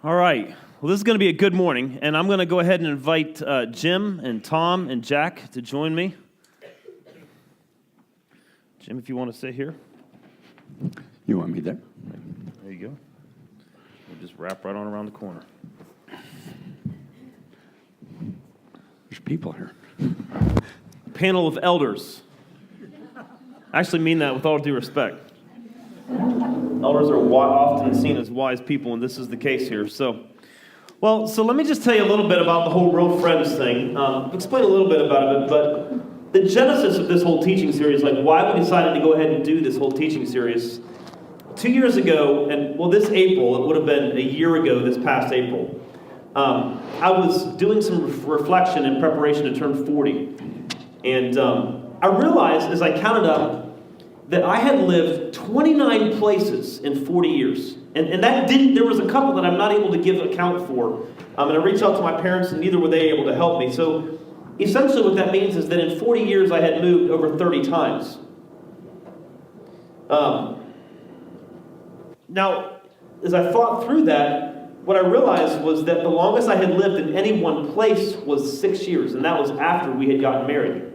All right. Well, this is going to be a good morning, and I'm going to go ahead and invite Jim and Tom and Jack to join me. Jim, if you want to sit here. You want me there? There you go. We'll just wrap right on around the corner. There's people here. Panel of elders. I actually mean that with all due respect. Elders are often seen as wise people, and this is the case here. So let me just tell you a little bit about the whole real friends thing. Explain a little bit about it, but the genesis of this whole teaching series, like why we decided to go ahead and do this whole teaching series, 2 years ago, and this April, it would have been a year ago this past April, I was doing some reflection in preparation to turn 40, and I realized as I counted up that I had lived 29 places in 40 years. And that there was a couple that I'm not able to give account for. And I reached out to my parents, and neither were they able to help me. So essentially what that means is that in 40 years I had moved over 30 times. Now, as I thought through that, what I realized was that the longest I had lived in any one place was 6 years, and that was after we had gotten married.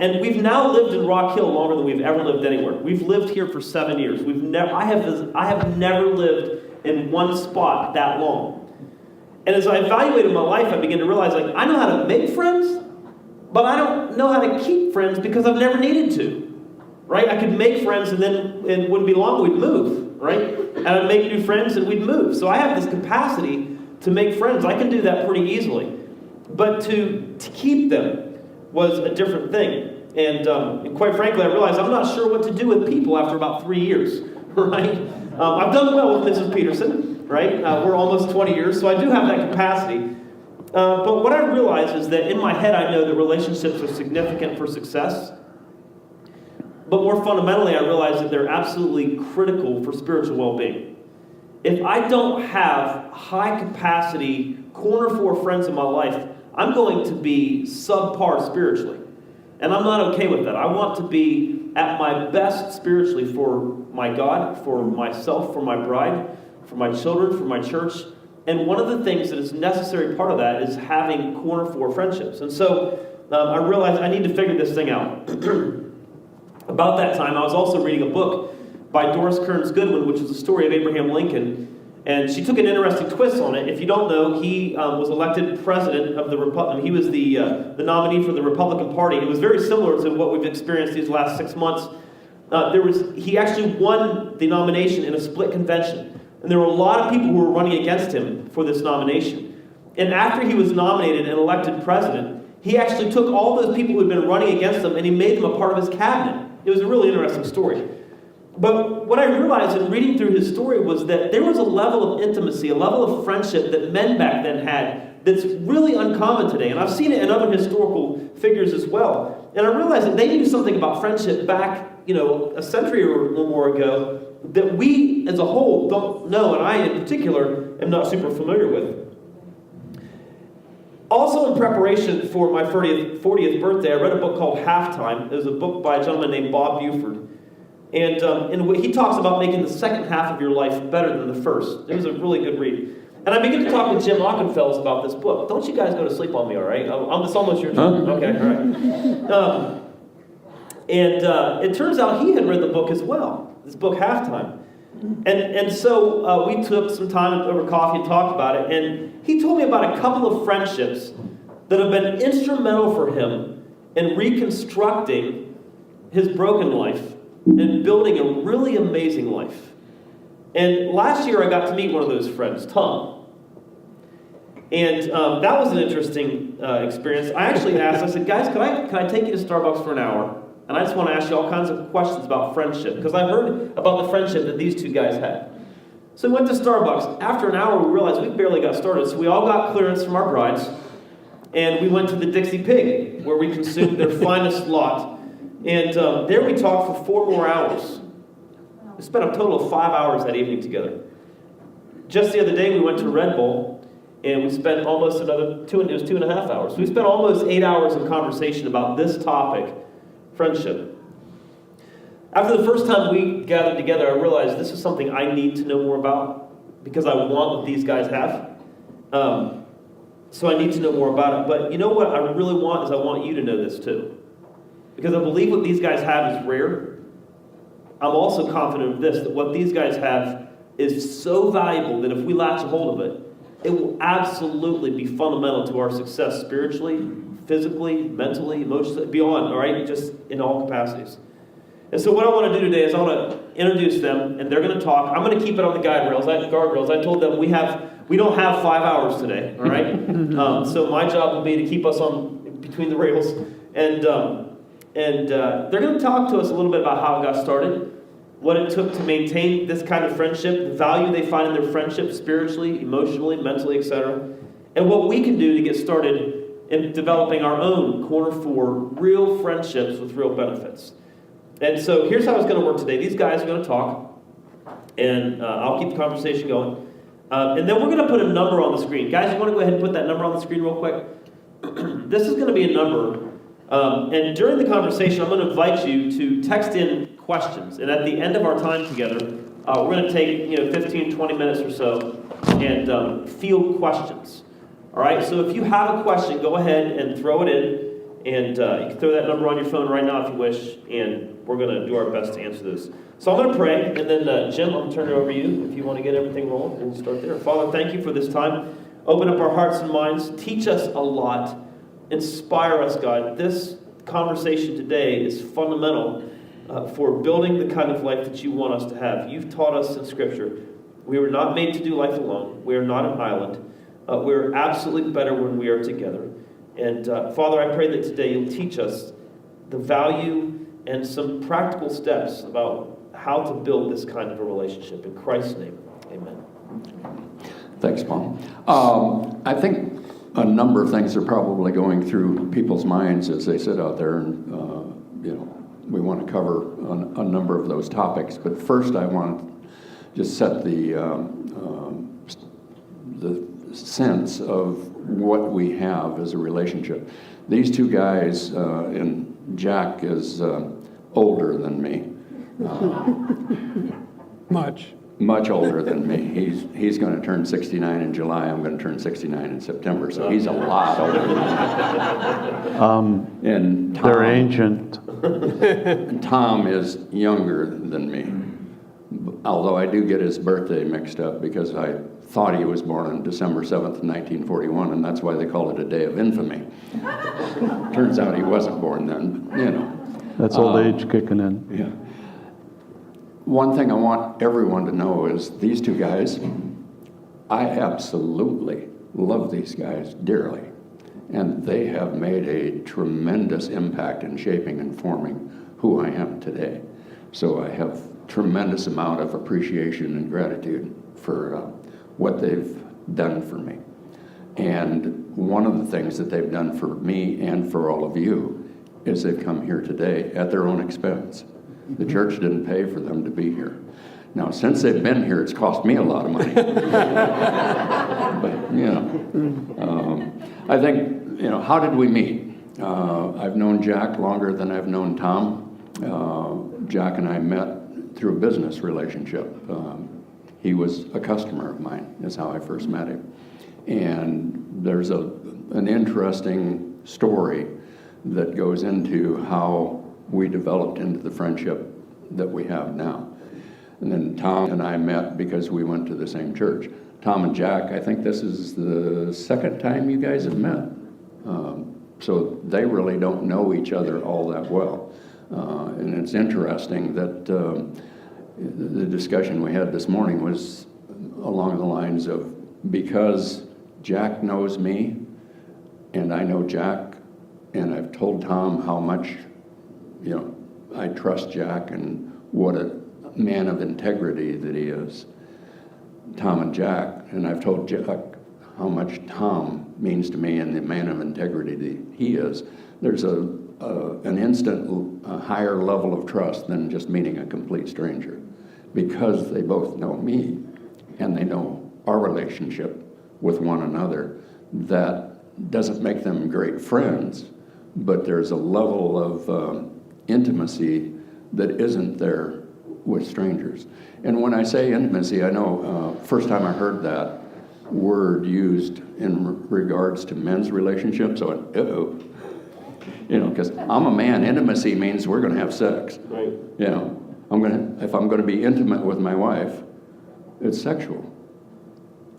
And we've now lived in Rock Hill longer than we've ever lived anywhere. We've lived here for 7 years. I have never lived in one spot that long. And as I evaluated my life, I began to realize, I know how to make friends, but I don't know how to keep friends because I've never needed to, right? I could make friends and then it wouldn't be long, we'd move, right? And I'd make new friends and we'd move. So I have this capacity to make friends. I can do that pretty easily. But to keep them was a different thing. And quite frankly, I realized I'm not sure what to do with people after about 3 years, right? I've done well with Mrs. Peterson, right? We're almost 20 years, so I do have that capacity. But what I realize is that in my head, I know that relationships are significant for success. But more fundamentally, I realize that they're absolutely critical for spiritual well-being. If I don't have high capacity, corner four friends in my life, I'm going to be subpar spiritually. And I'm not okay with that. I want to be at my best spiritually for my God, for myself, for my bride, for my children, for my church. And one of the things that is a necessary part of that is having corner four friendships. And so I realized I need to figure this thing out. About that time, I was also reading a book by Doris Kearns Goodwin, which is the story of Abraham Lincoln. And she took an interesting twist on it. If you don't know, he was elected president of the Republic. He was the nominee for the Republican Party. It was very similar to what we've experienced these last 6 months. He actually won the nomination in a split convention. And there were a lot of people who were running against him for this nomination. And after he was nominated and elected president, he actually took all those people who had been running against him and he made them a part of his cabinet. It was a really interesting story. But what I realized in reading through his story was that there was a level of intimacy, a level of friendship that men back then had that's really uncommon today. And I've seen it in other historical figures as well. And I realized that they knew something about friendship back, a century or more ago that we as a whole don't know, and I in particular am not super familiar with. Also in preparation for my 40th birthday, I read a book called Halftime. It was a book by a gentleman named Bob Buford. And he talks about making the second half of your life better than the first. It was a really good read. And I began to talk with Jim Ockenfels about this book. Don't you guys go to sleep on me, all right? It's almost your turn. Huh? Okay, all right. It turns out he had read the book as well, this book, Halftime. And so we took some time over coffee and talked about it. And he told me about a couple of friendships that have been instrumental for him in reconstructing his broken life and building a really amazing life. And last year I got to meet one of those friends, Tom. And that was an interesting experience. I actually asked, I said, guys, can I take you to Starbucks for an hour? And I just want to ask you all kinds of questions about friendship, because I heard about the friendship that these two guys had. So we went to Starbucks. After an hour, we realized we barely got started, so we all got clearance from our brides, and we went to the Dixie Pig, where we consumed their finest lot. And there we talked for 4 more hours. We spent a total of 5 hours that evening together. Just the other day, we went to Red Bull, and we spent almost another 2.5 hours. So we spent almost 8 hours in conversation about this topic, friendship. After the first time we gathered together, I realized this is something I need to know more about, because I want what these guys have. So I need to know more about it. But you know what I really want is I want you to know this too. Because I believe what these guys have is rare. I'm also confident of this, that what these guys have is so valuable that if we latch a hold of it, it will absolutely be fundamental to our success spiritually, physically, mentally, emotionally, beyond, all right? Just in all capacities. And so what I want to do today is I want to introduce them, and they're going to talk. I'm going to keep it on the guardrails. I told them we don't have 5 hours today, all right? So my job will be to keep us on between the rails. And they're going to talk to us a little bit about how it got started, what it took to maintain this kind of friendship, the value they find in their friendship spiritually, emotionally, mentally, etc., and what we can do to get started in developing our own corner for real friendships with real benefits. And so here's how it's going to work today. These guys are going to talk, and I'll keep the conversation going. And then we're going to put a number on the screen. Guys, you want to go ahead and put that number on the screen real quick? This is going to be a number. And during the conversation, I'm going to invite you to text in questions. And at the end of our time together, we're going to take 15, 20 minutes or so and field questions. All right? So if you have a question, go ahead and throw it in. And you can throw that number on your phone right now if you wish. And we're going to do our best to answer those. So I'm going to pray. And then, Jim, I'm going to turn it over to you if you want to get everything rolling. We'll start there. Father, thank you for this time. Open up our hearts and minds. Teach us a lot. Inspire us, God. This conversation today is fundamental for building the kind of life that you want us to have. You've taught us in Scripture. We were not made to do life alone. We are not an island. We're absolutely better when we are together. And Father, I pray that today you'll teach us the value and some practical steps about how to build this kind of a relationship. In Christ's name, amen. Thanks, Paul. I think a number of things are probably going through people's minds as they sit out there, and we want to cover a number of those topics. But first, I want to just set the sense of what we have as a relationship. These two guys, and Jack is older than me. Much older than me. He's going to turn 69 in July. I'm going to turn 69 in September. So he's a lot older than me. And Tom, they're ancient. Tom is younger than me. Although I do get his birthday mixed up because I thought he was born on December 7th, 1941, and that's why they call it a day of infamy. Turns out he wasn't born then, That's old age kicking in. Yeah. One thing I want everyone to know is these two guys, I absolutely love these guys dearly. And they have made a tremendous impact in shaping and forming who I am today. So I have tremendous amount of appreciation and gratitude for what they've done for me. And one of the things that they've done for me and for all of you is they've come here today at their own expense. The church didn't pay for them to be here. Now, since they've been here, it's cost me a lot of money. But, I think, how did we meet? I've known Jack longer than I've known Tom. Jack and I met through a business relationship. He was a customer of mine, is how I first met him. And there's an interesting story that goes into how we developed into the friendship that we have now. And then Tom and I met because we went to the same church. Tom and Jack, I think this is the second time you guys have met. So they really don't know each other all that well. And it's interesting that the discussion we had this morning was along the lines of, because Jack knows me and I know Jack, and I've told Tom how much I trust Jack and what a man of integrity that he is, Tom and Jack, and I've told Jack how much Tom means to me and the man of integrity that he is. There's an instant higher level of trust than just meeting a complete stranger, because they both know me and they know our relationship with one another. That doesn't make them great friends, but there's a level of intimacy that isn't there with strangers. And when I say intimacy, I know first time I heard that word used in regards to men's relationships, I went, uh-oh. You know, because I'm a man, intimacy means we're going to have sex. Right. You know, if I'm going to be intimate with my wife, it's sexual.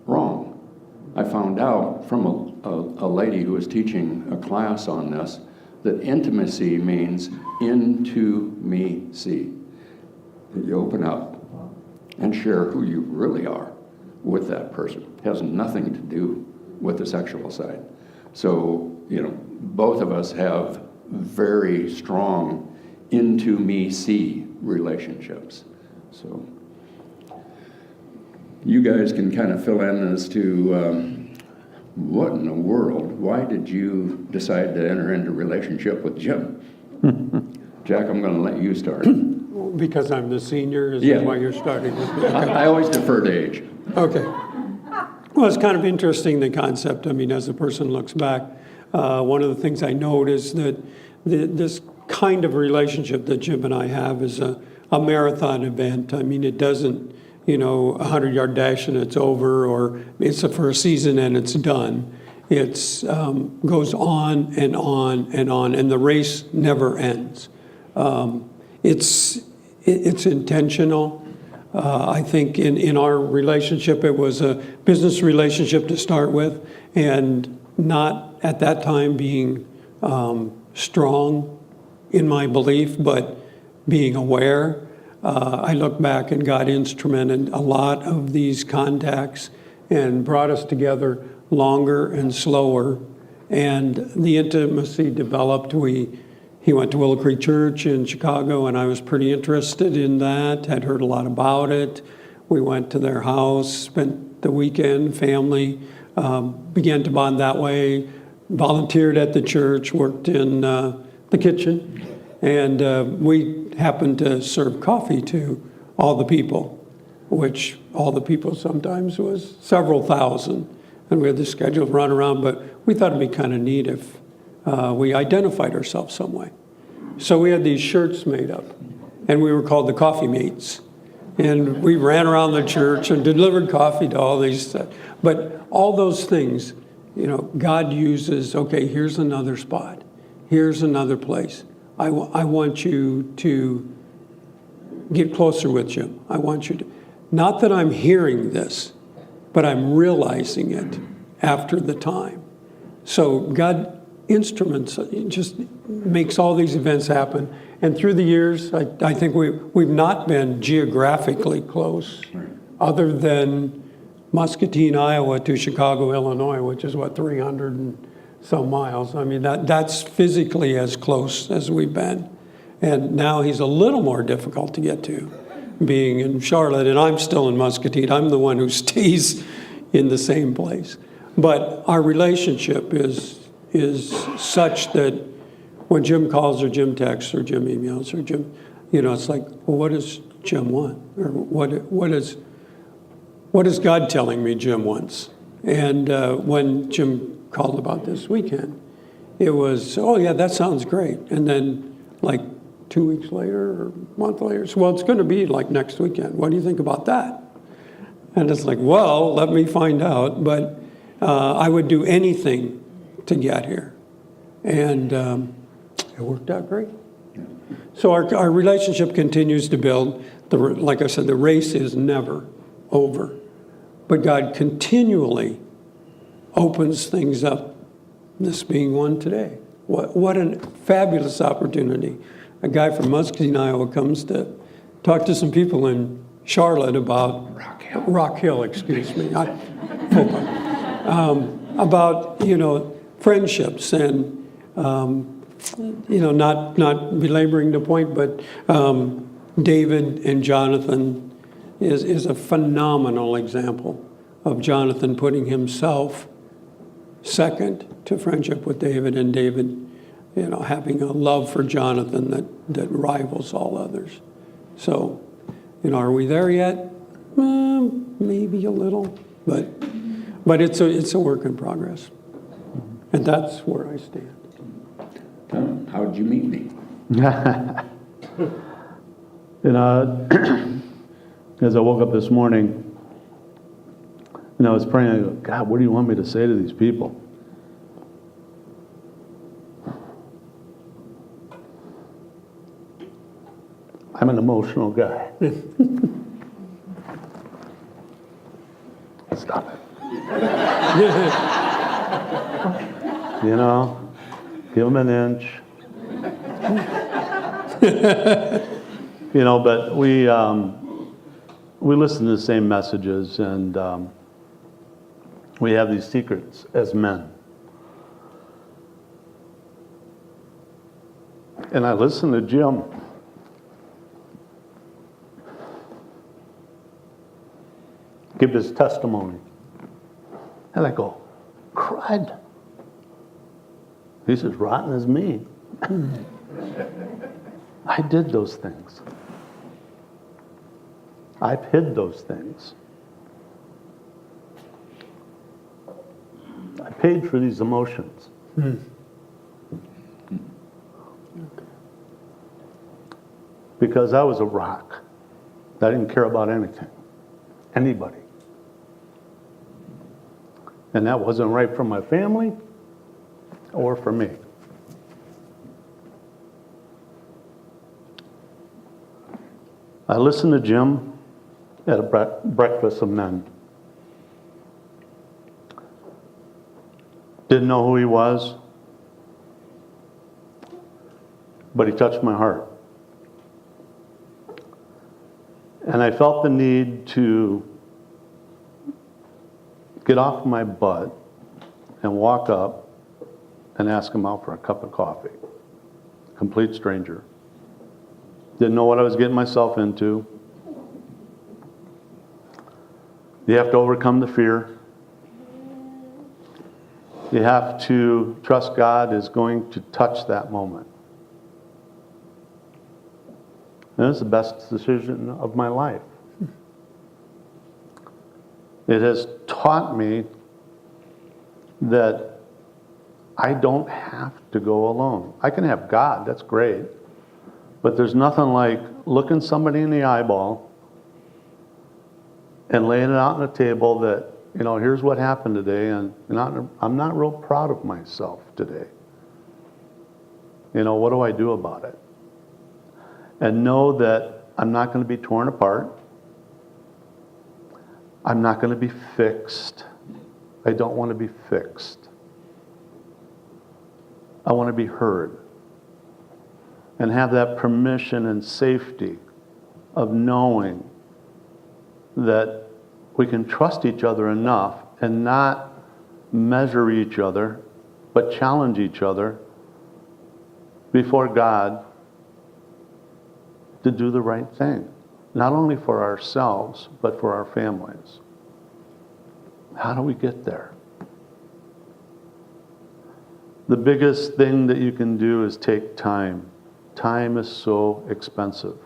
Wrong. I found out from a lady who was teaching a class on this that intimacy means into me see. You open up and share who you really are with that person. It has nothing to do with the sexual side. So, you know, both of us have very strong into me see relationships. So you guys can kind of fill in as to what in the world, why did you decide to enter into a relationship with Jim? Jack, I'm going to let you start. Because I'm the senior, is Yeah. that why you're starting with me? I always defer to age. Okay. Well, it's kind of interesting, the concept. I mean, as a person looks back, one of the things I noticed that this kind of relationship that Jim and I have is a marathon event. I mean, it doesn't, you know, a 100-yard dash and it's over, or it's for a season and it's done. It's goes on and on and on, and the race never ends. It's intentional. I think in our relationship, it was a business relationship to start with, and not at that time being strong in my belief, but being aware. I look back and God instrumented a lot of these contacts and brought us together longer and slower, and the intimacy developed. He went to Willow Creek Church in Chicago, and I was pretty interested in that, had heard a lot about it. We went to their house, spent the weekend, family, began to bond that way, volunteered at the church, worked in the kitchen, and we happened to serve coffee to all the people, which all the people sometimes was several thousand. And we had the schedule run around, but we thought it'd be kind of neat if we identified ourselves some way. So we had these shirts made up, and we were called the Coffee Mates. And we ran around the church and delivered coffee to all these. But all those things, you know, God uses, okay, here's another spot. Here's another place. I want you to get closer with Jim. I want you to, not that I'm hearing this, but I'm realizing it after the time. So God instruments, just makes all these events happen. And through the years, I think we've not been geographically close, other than Muscatine, Iowa to Chicago, Illinois, which is 300 and some miles. I mean, that's physically as close as we've been. And now he's a little more difficult to get to, being in Charlotte, and I'm still in Muscatine. I'm the one who stays in the same place. But our relationship is such that when Jim calls or Jim texts or Jim emails or Jim, you know, it's like, well, what does Jim want? Or what is God telling me Jim wants? And when Jim called about this weekend, it was, oh yeah, that sounds great. And then like 2 weeks later or a month later, so, well, it's going to be like next weekend. What do you think about that? And it's like, well, let me find out. But I would do anything to get here. And it worked out great. So our relationship continues to build. Like I said, the race is never over. But God continually opens things up, this being one today. What a fabulous opportunity. A guy from Muscatine, Iowa comes to talk to some people in Charlotte about Rock Hill, excuse me. About, you know, friendships and, you know, not belaboring the point, but David and Jonathan is a phenomenal example of Jonathan putting himself second to friendship with David, and David, you know, having a love for Jonathan that rivals all others. So, you know, are we there yet? Maybe a little, but it's a work in progress, and that's where I stand. Tom, how'd you meet me? And as I woke up this morning, and I was praying, I go, God, what do you want me to say to these people? I'm an emotional guy. Stop it. You know, give them an inch. You know, but we listen to the same messages, and we have these secrets as men. And I listen to Jim. Give his testimony. And I go, crud. He's as rotten as me. I did those things. I've hid those things. I paid for these emotions. Because I was a rock. I didn't care about anything. Anybody. And that wasn't right for my family or for me. I listened to Jim at a breakfast of men. Didn't know who he was, but he touched my heart. And I felt the need to get off my butt and walk up and ask him out for a cup of coffee. Complete stranger. Didn't know what I was getting myself into. You have to overcome the fear. You have to trust God is going to touch that moment. And it's the best decision of my life. It has taught me that I don't have to go alone. I can have God, that's great. But there's nothing like looking somebody in the eyeball and laying it out on the table that, you know, here's what happened today, and I'm not real proud of myself today. You know, what do I do about it? And know that I'm not going to be torn apart. I'm not going to be fixed. I don't want to be fixed. I want to be heard. And have that permission and safety of knowing that we can trust each other enough and not measure each other, but challenge each other before God to do the right thing. Not only for ourselves, but for our families. How do we get there? The biggest thing that you can do is take time. Time is so expensive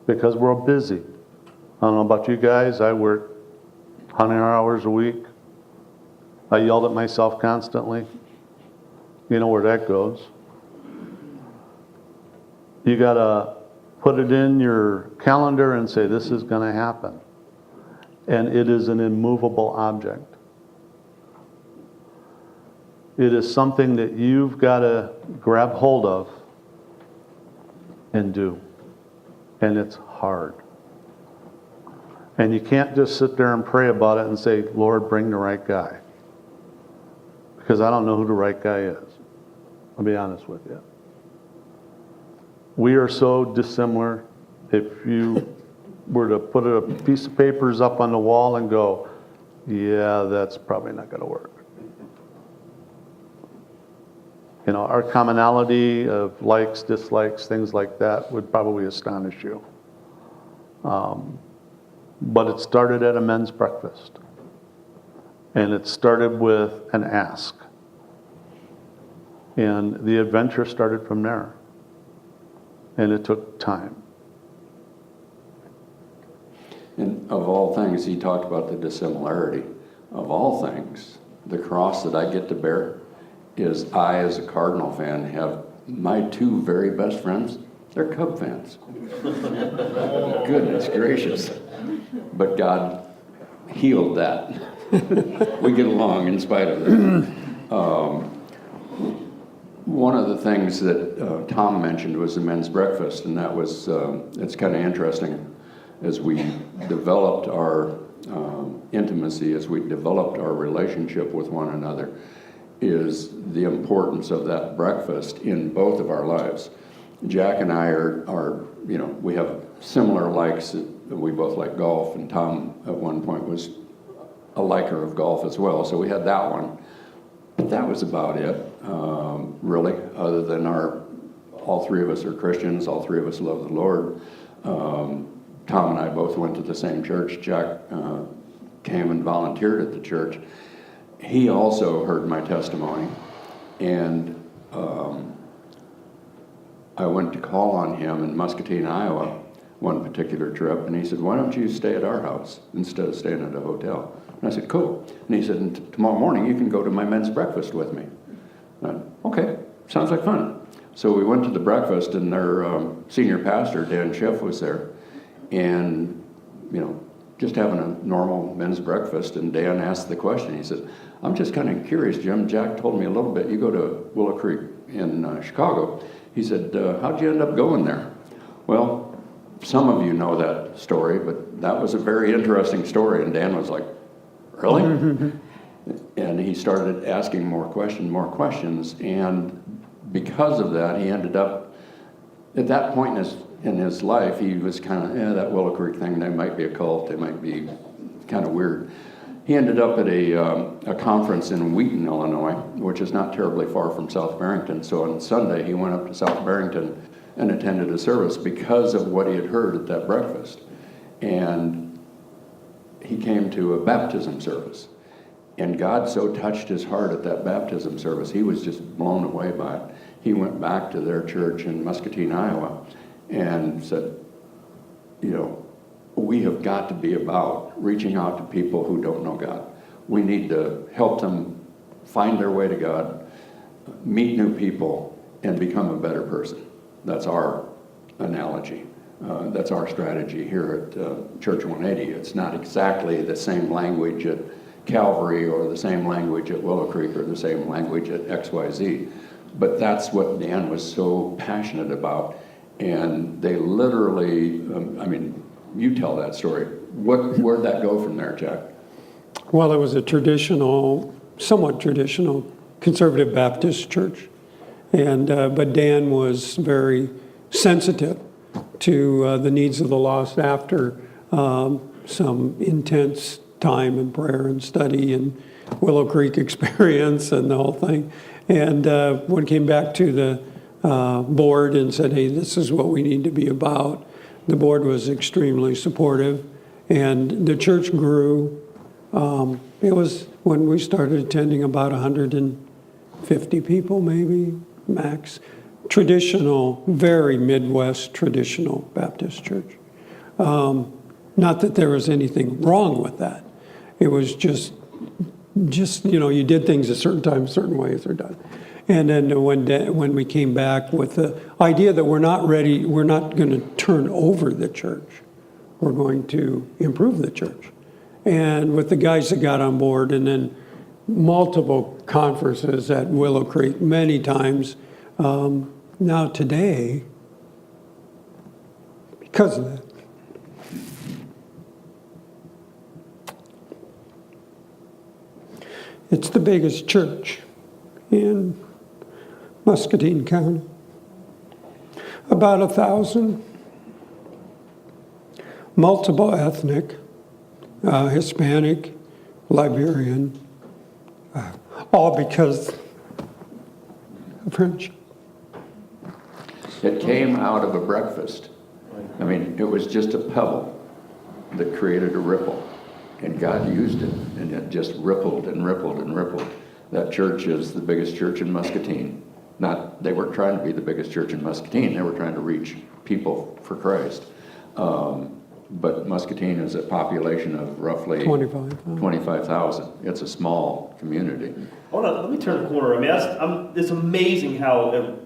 because we're busy. I don't know about you guys, I work 100 hours a week. I yelled at myself constantly. You know where that goes. You gotta put it in your calendar and say, this is going to happen. And it is an immovable object. It is something that you've got to grab hold of and do. And it's hard. And you can't just sit there and pray about it and say, Lord, bring the right guy. Because I don't know who the right guy is. I'll be honest with you. We are so dissimilar. If you were to put a piece of papers up on the wall and go, yeah, that's probably not going to work. You know, our commonality of likes, dislikes, things like that would probably astonish you. But it started at a men's breakfast. And it started with an ask. And the adventure started from there. And it took time. And of all things, he talked about the dissimilarity. Of all things, the cross that I get to bear is I, as a Cardinal fan, have my two very best friends They're Cub fans. Goodness gracious. But God healed that. We get along in spite of it. One of the things that Tom mentioned was the men's breakfast, and that was, it's kind of interesting. As we developed our intimacy, as we developed our relationship with one another, is the importance of that breakfast in both of our lives. Jack and I are we have similar likes. We both like golf, and Tom at one point was a liker of golf as well, so we had that one. But that was about it, really, other than all three of us are Christians, all three of us love the Lord. Tom and I both went to the same church. Jack came and volunteered at the church. He also heard my testimony, and I went to call on him in Muscatine, Iowa, one particular trip, and he said, "Why don't you stay at our house instead of staying at a hotel?" And I said, "Cool." And he said, "And tomorrow morning you can go to my men's breakfast with me." And I said, "Okay, sounds like fun." So we went to the breakfast, and their senior pastor, Dan Schiff, was there, and just having a normal men's breakfast, and Dan asked the question. He said, "I'm just kind of curious, Jim. Jack told me a little bit. You go to Willow Creek in Chicago." He said, "How'd you end up going there?" Well, some of you know that story, but that was a very interesting story, and Dan was like, "Really?" And he started asking more questions, and because of that, he ended up, at that point in his life, he was kind of, that Willow Creek thing, they might be a cult, they might be kind of weird. He ended up at a conference in Wheaton, Illinois, which is not terribly far from South Barrington. So on Sunday, he went up to South Barrington and attended a service because of what he had heard at that breakfast. And he came to a baptism service. And God so touched his heart at that baptism service, he was just blown away by it. He went back to their church in Muscatine, Iowa, and said, we have got to be about reaching out to people who don't know God. We need to help them find their way to God, meet new people, and become a better person. That's our analogy. That's our strategy here at Church 180. It's not exactly the same language at Calvary or the same language at Willow Creek or the same language at XYZ. But that's what Dan was so passionate about. And they literally, you tell that story. Where'd that go from there, Jack? Well, it was a somewhat traditional conservative Baptist church. And but Dan was very sensitive to the needs of the lost after some intense time in prayer and study and Willow Creek experience and the whole thing. And when it came back to the board and said, "Hey, this is what we need to be about," the board was extremely supportive, and the church grew. It was, when we started attending, about 150 people, maybe, max. Traditional, very Midwest traditional Baptist church. Not that there was anything wrong with that. It was just you did things a certain time, certain ways they're done. And then when we came back with the idea that we're not going to turn over the church, we're going to improve the church. And with the guys that got on board, and then multiple conferences at Willow Creek many times, now today, because of that, it's the biggest church in Muscatine County. About 1,000, multiple ethnic, Hispanic, Liberian, all because of friendship. It came out of a breakfast. It was just a pebble that created a ripple. And God used it, and it just rippled and rippled and rippled. That church is the biggest church in Muscatine. They weren't trying to be the biggest church in Muscatine. They were trying to reach people for Christ. But Muscatine is a population of roughly 25,000. It's a small community. Let me turn the corner. It's amazing how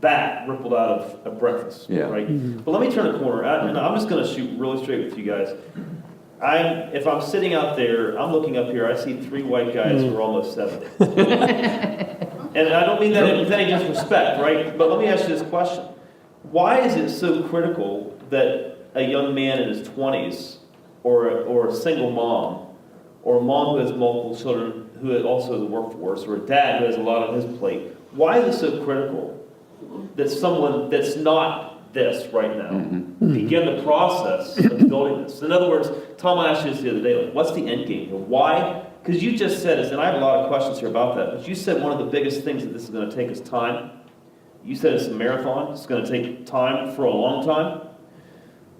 that rippled out of breakfast, Yeah. right? But let me turn a corner, and I'm just going to shoot really straight with you guys. If I'm sitting out there, I'm looking up here, I see 3 white guys who are almost 70. And I don't mean that with any disrespect, right? But let me ask you this question. Why is it so critical that a young man in his 20s, or a single mom, or a mom who has multiple children who also has a workforce, or a dad who has a lot on his plate, why is it so critical that someone that's not this right now begin the process of building this? In other words, Tom, I asked you this the other day, like, what's the end game here? Why? Because you just said this, and I have a lot of questions here about that, but you said one of the biggest things that this is going to take is time. You said it's a marathon. It's going to take time for a long time.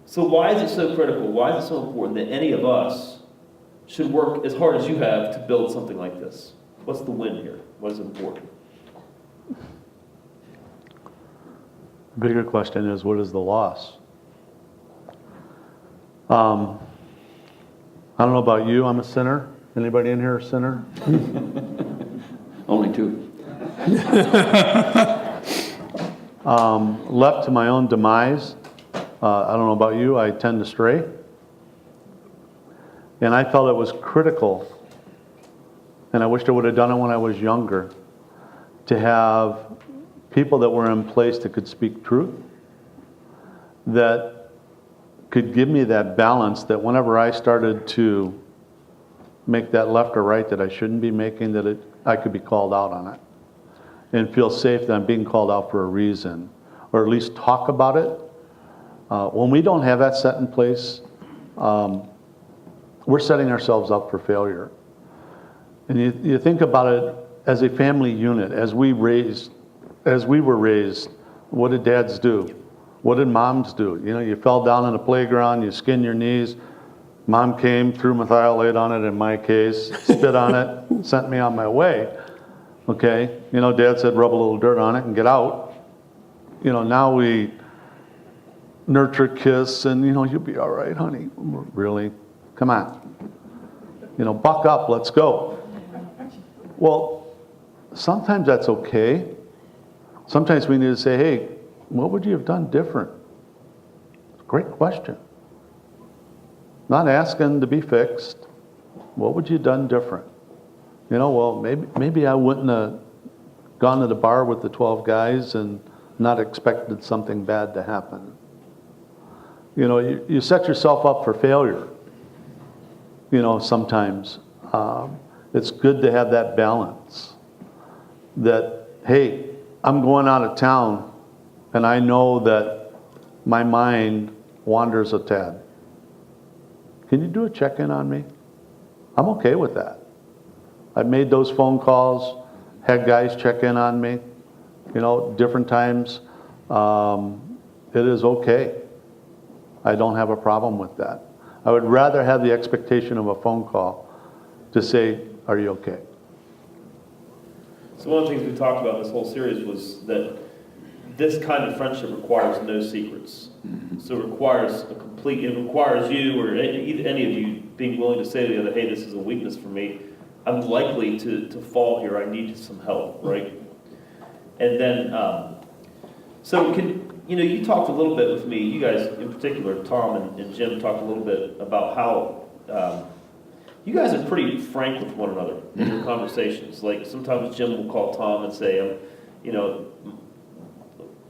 So why is it so critical? Why is it so important that any of us should work as hard as you have to build something like this? What's the win here? What is important? The bigger question is, what is the loss? I don't know about you, I'm a sinner. Anybody in here a sinner? Only 2. Left to my own demise, I don't know about you, I tend to stray. And I felt it was critical, and I wished I would have done it when I was younger, to have people that were in place that could speak truth, that could give me that balance, that whenever I started to make that left or right that I shouldn't be making, that I could be called out on it and feel safe that I'm being called out for a reason, or at least talk about it. When we don't have that set in place, we're setting ourselves up for failure. And you think about it as a family unit, as we were raised, what did dads do? What did moms do? You know, you fell down on the playground, you skinned your knees. Mom came, threw methylate on it in my case, spit on it, sent me on my way. Okay, you know, Dad said rub a little dirt on it and get out. You know, now we nurture, kiss, and you know, you'll be all right, honey. Really? Come on. You know, buck up, let's go. Well, sometimes that's okay. Sometimes we need to say, hey, what would you have done different? Great question. Not asking to be fixed. What would you have done different? You know, well, maybe I wouldn't have gone to the bar with the 12 guys and not expected something bad to happen. You know, you set yourself up for failure. You know, sometimes. It's good to have that balance. That, hey, I'm going out of town and I know that my mind wanders a tad. Can you do a check-in on me? I'm okay with that. I've made those phone calls, had guys check in on me, you know, different times. It is okay. I don't have a problem with that. I would rather have the expectation of a phone call to say, are you okay? So one of the things we talked about in this whole series was that this kind of friendship requires no secrets. So it requires it requires you or any of you being willing to say to the other, hey, this is a weakness for me. I'm likely to fall here. I need some help, right? And then, so you talked a little bit with me, you guys in particular, Tom and Jim talked a little bit about how you guys are pretty frank with one another in your conversations. Like sometimes Jim will call Tom and say,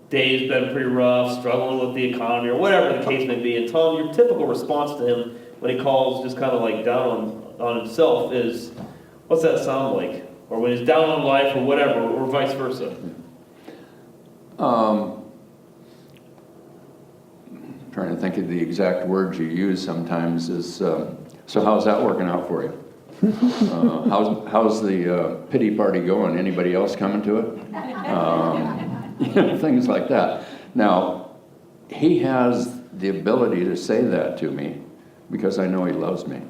day's been pretty rough, struggling with the economy, or whatever the case may be. And Tom, your typical response to him when he calls just kind of like down on himself is, what's that sound like? Or when he's down on life or whatever, or vice versa. Trying to think of the exact words you use sometimes is, so how's that working out for you? How's the pity party going? Anybody else coming to it? Things like that. Now, he has the ability to say that to me because I know he loves me.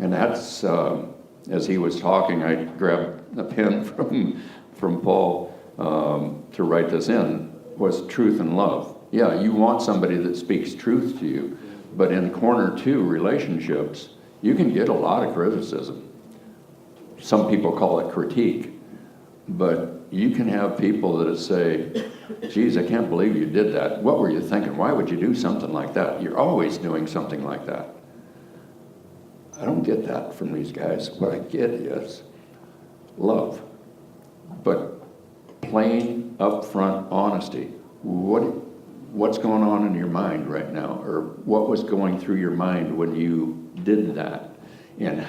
And that's, as he was talking, I grabbed a pen from Paul to write this in, was truth and love. Yeah, you want somebody that speaks truth to you, but in corner two relationships, you can get a lot of criticism. Some people call it critique. But you can have people that say, geez, I can't believe you did that. What were you thinking? Why would you do something like that? You're always doing something like that. I don't get that from these guys. What I get is love, but plain, upfront honesty. What's going on in your mind right now? Or what was going through your mind when you did that? And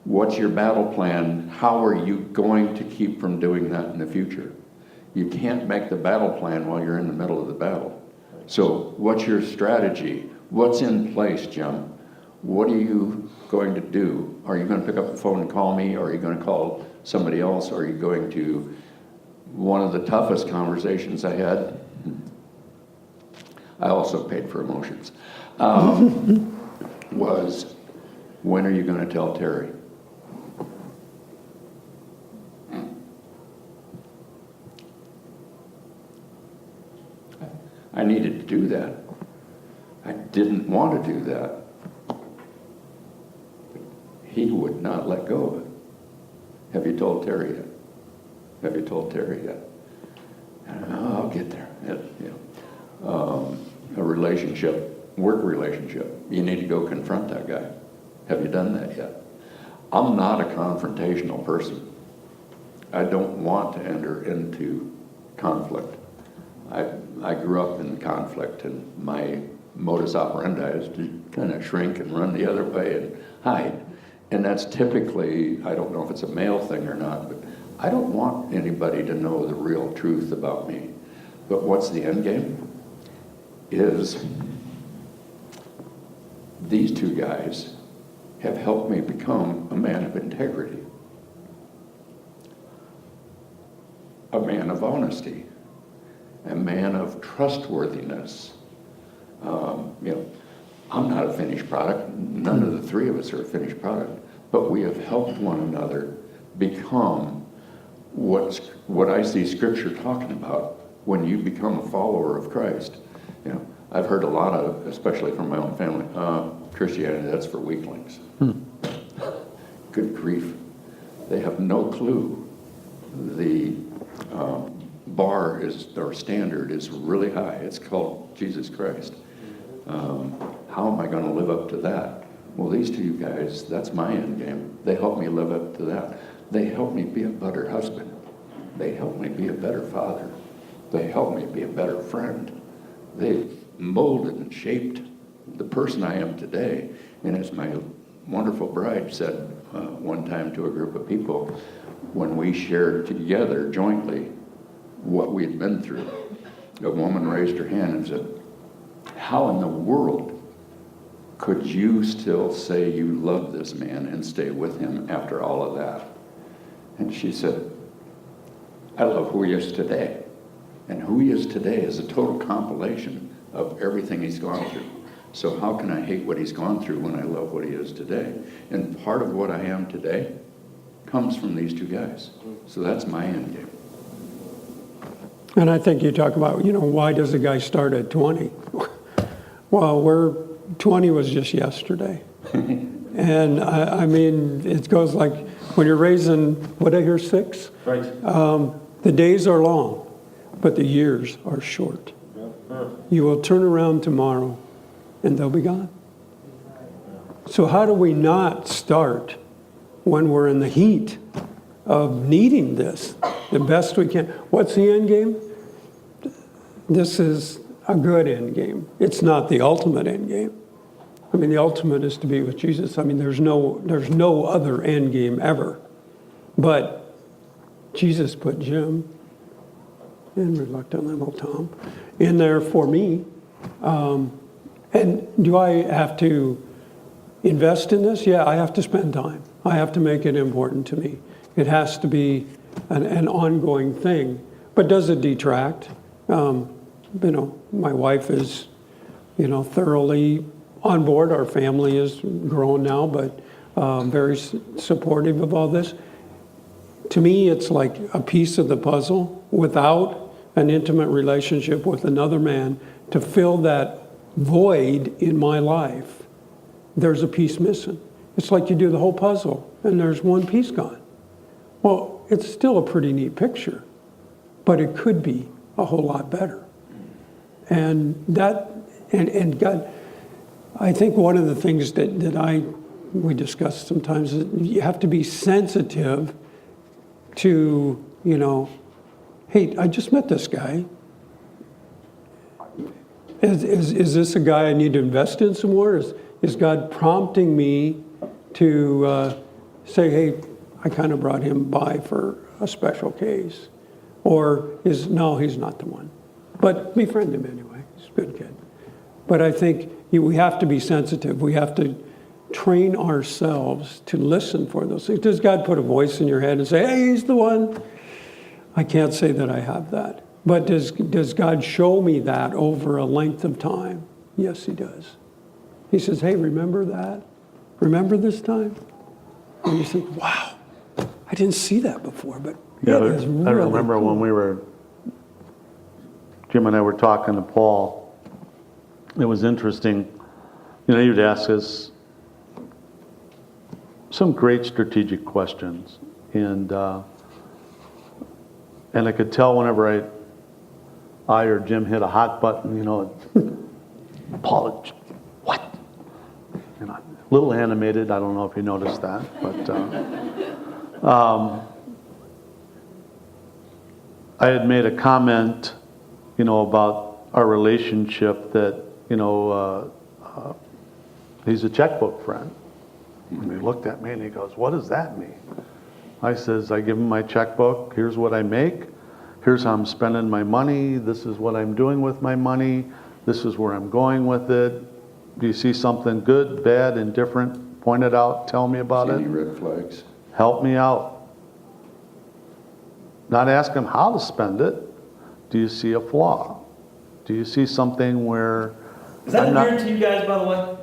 what's your battle plan? How are you going to keep from doing that in the future? You can't make the battle plan while you're in the middle of the battle. So what's your strategy? What's in place, Jim? What are you going to do? Are you going to pick up the phone and call me? Or are you going to call somebody else? Or are you going to, one of the toughest conversations I had, I also paid for emotions, was, when are you going to tell Terry? I needed to do that. I didn't want to do that. He would not let go of it. Have you told Terry yet? Have you told Terry yet? I'll get there. A relationship, work relationship, you need to go confront that guy. Have you done that yet? I'm not a confrontational person. I don't want to enter into conflict. I grew up in conflict, and my modus operandi is to kind of shrink and run the other way and hide. And that's typically, I don't know if it's a male thing or not, but I don't want anybody to know the real truth about me. But what's the end game? Is these two guys have helped me become a man of integrity, a man of honesty, a man of trustworthiness. I'm not a finished product. None of the three of us are a finished product, but we have helped one another become what I see Scripture talking about when you become a follower of Christ. I've heard a lot of, especially from my own family, Christianity, that's for weaklings. Good grief. They have no clue. The bar or standard is really high. It's called Jesus Christ. How am I going to live up to that? Well, these two guys, that's my end game. They help me live up to that. They help me be a better husband. They help me be a better father. They help me be a better friend. They've molded and shaped the person I am today. And as my wonderful bride said one time to a group of people, when we shared together jointly what we had been through, a woman raised her hand and said, how in the world could you still say you love this man and stay with him after all of that? And she said, I love who he is today. And who he is today is a total compilation of everything he's gone through. So how can I hate what he's gone through when I love what he is today? And part of what I am today comes from these two guys. So that's my end game. And I think you talk about, why does a guy start at 20? Well, 20 was just yesterday. And I mean, it goes like when you're raising, what I hear, 6? Right. The days are long, but the years are short. You will turn around tomorrow and they'll be gone. So how do we not start when we're in the heat of needing this the best we can? What's the end game? This is a good end game. It's not the ultimate end game. I mean, the ultimate is to be with Jesus. I mean, there's no other end game ever. But Jesus put Jim and reluctant little Tom in there for me. And do I have to invest in this? Yeah, I have to spend time. I have to make it important to me. It has to be an ongoing thing. But does it detract? My wife is, thoroughly on board. Our family is grown now, but very supportive of all this. To me, it's like a piece of the puzzle. Without an intimate relationship with another man to fill that void in my life, there's a piece missing. It's like you do the whole puzzle and there's one piece gone. Well, it's still a pretty neat picture, but it could be a whole lot better. And God, I think one of the things that we discuss sometimes is you have to be sensitive to, hey, I just met this guy. Is this a guy I need to invest in some more? Is God prompting me to say, hey, I kind of brought him by for a special case? Or no, he's not the one. But befriend him anyway. He's a good kid. But I think we have to be sensitive. We have to train ourselves to listen for those things. Does God put a voice in your head and say, hey, he's the one? I can't say that I have that. But does God show me that over a length of time? Yes, he does. He says, hey, remember that? Remember this time? And you think, wow, I didn't see that before, but Yeah, it is really I remember cool. when Jim and I were talking to Paul, it was interesting. You'd ask us some great strategic questions. And I could tell whenever I or Jim hit a hot button, Paul, what? A little animated. I don't know if you noticed that, but I had made a comment, about our relationship that, he's a checkbook friend. And he looked at me and he goes, what does that mean? I says, I give him my checkbook. Here's what I make. Here's how I'm spending my money. This is what I'm doing with my money. This is where I'm going with it. Do you see something good, bad, indifferent? Point it out. Tell me about See it. any red flags? Help me out. Not ask him how to spend it. Do you see a flaw? Do you see something where... Is that weird to you guys, by the way?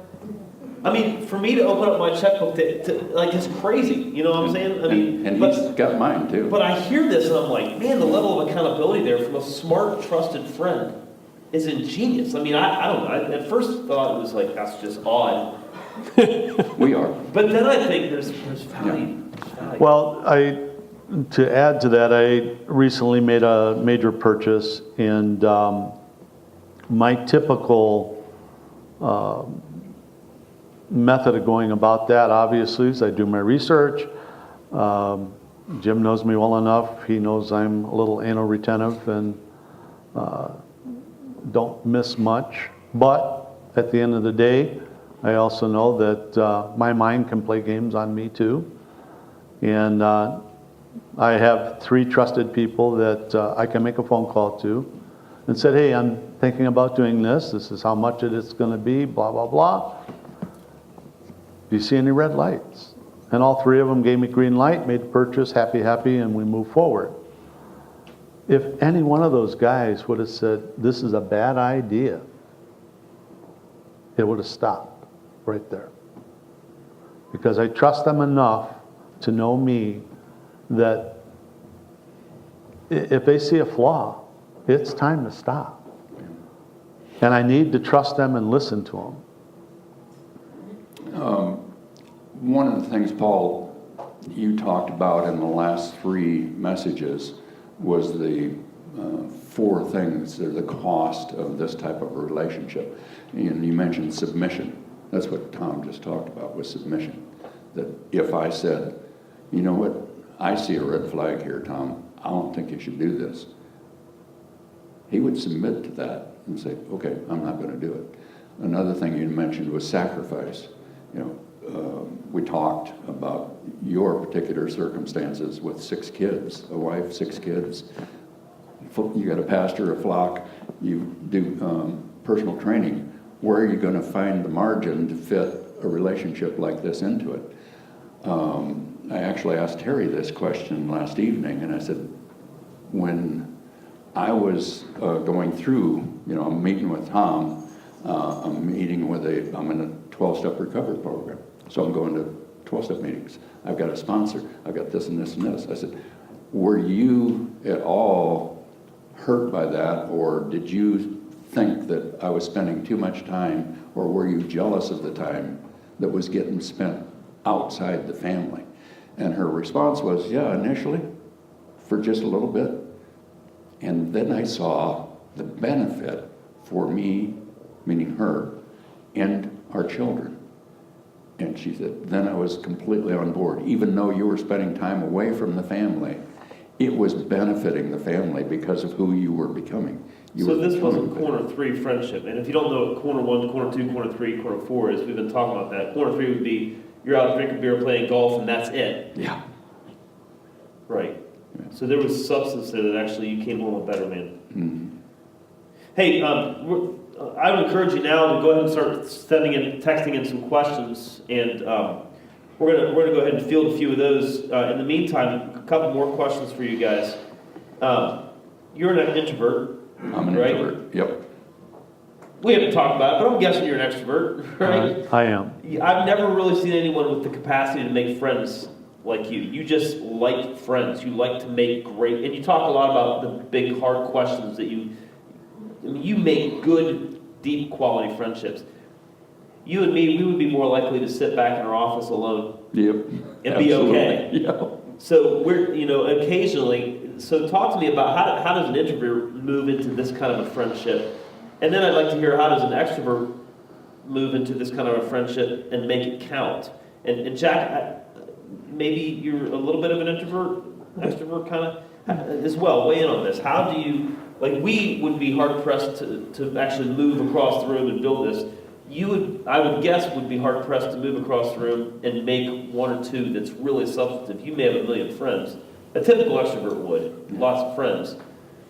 I mean, for me to open up my checkbook, it's crazy. You know what I'm saying? I mean, and he's got mine too. But I hear this and I'm like, man, the level of accountability there from a smart, trusted friend is ingenious. I mean, I don't know. At first thought it was like, that's just odd. We are. But then I think there's value. Yeah. Well, to add to that, I recently made a major purchase, and my typical method of going about that, obviously, is I do my research. Jim knows me well enough. He knows I'm a little anal retentive and don't miss much. But at the end of the day, I also know that my mind can play games on me too. And I have 3 trusted people that I can make a phone call to and said, hey, I'm thinking about doing this. This is how much it is going to be, blah, blah, blah. Do you see any red lights? And all 3 of them gave me green light, made the purchase, happy, and we move forward. If any one of those guys would have said, this is a bad idea, it would have stopped right there. Because I trust them enough to know me that if they see a flaw, it's time to stop. And I need to trust them and listen to them. One of the things, Paul, you talked about in the last 3 messages was the 4 things, or the cost of this type of a relationship. And you mentioned submission. That's what Tom just talked about, was submission. That if I said, you know what, I see a red flag here, Tom, I don't think you should do this, he would submit to that and say, okay, I'm not going to do it. Another thing you mentioned was sacrifice. We talked about your particular circumstances with 6 kids, a wife, 6 kids. You got a pastor, a flock, you do personal training. Where are you going to find the margin to fit a relationship like this into it? I actually asked Terry this question last evening, and I said, when I was going through, I'm meeting with Tom, I'm in a 12-step recovery program. So I'm going to 12-step meetings. I've got a sponsor. I've got this and this and this. I said, were you at all hurt by that, or did you think that I was spending too much time, or were you jealous of the time that was getting spent outside the family? And her response was, yeah, initially, for just a little bit. And then I saw the benefit for me, meaning her, and our children. And she said, then I was completely on board. Even though you were spending time away from the family, it was benefiting the family because of who you were becoming. So this wasn't corner 3 friendship. And if you don't know what corner 1, corner 2, corner 3, corner 4 is, we've been talking about that. Corner 3 would be you're out drinking beer, playing golf, and that's it. Yeah. Right. So there was substance there that actually you came home a better man. Mm-hmm. Hey, I would encourage you now to go ahead and start texting in some questions, and we're gonna go ahead and field a few of those. In the meantime, a couple more questions for you guys. You're an introvert. I'm an right? introvert, yep. We haven't talked about it, but I'm guessing you're an extrovert, right? I am. I've never really seen anyone with the capacity to make friends like you. You just like friends. You like to make great, and you talk a lot about the big, hard questions that you make good, deep, quality friendships. You and me, we would be more likely to sit back in our office alone. Yep. And be okay. Yep. So we're, occasionally, so talk to me about how does an introvert move into this kind of a friendship? And then I'd like to hear how does an extrovert move into this kind of a friendship and make it count? And Jack, maybe you're a little bit of an extrovert kind of as well. Weigh in on this. How do you, we would be hard pressed to actually move across the room and build this. You would, I would guess, would be hard pressed to move across the room and make one or two that's really substantive. You may have a million friends. A typical extrovert would, lots of friends.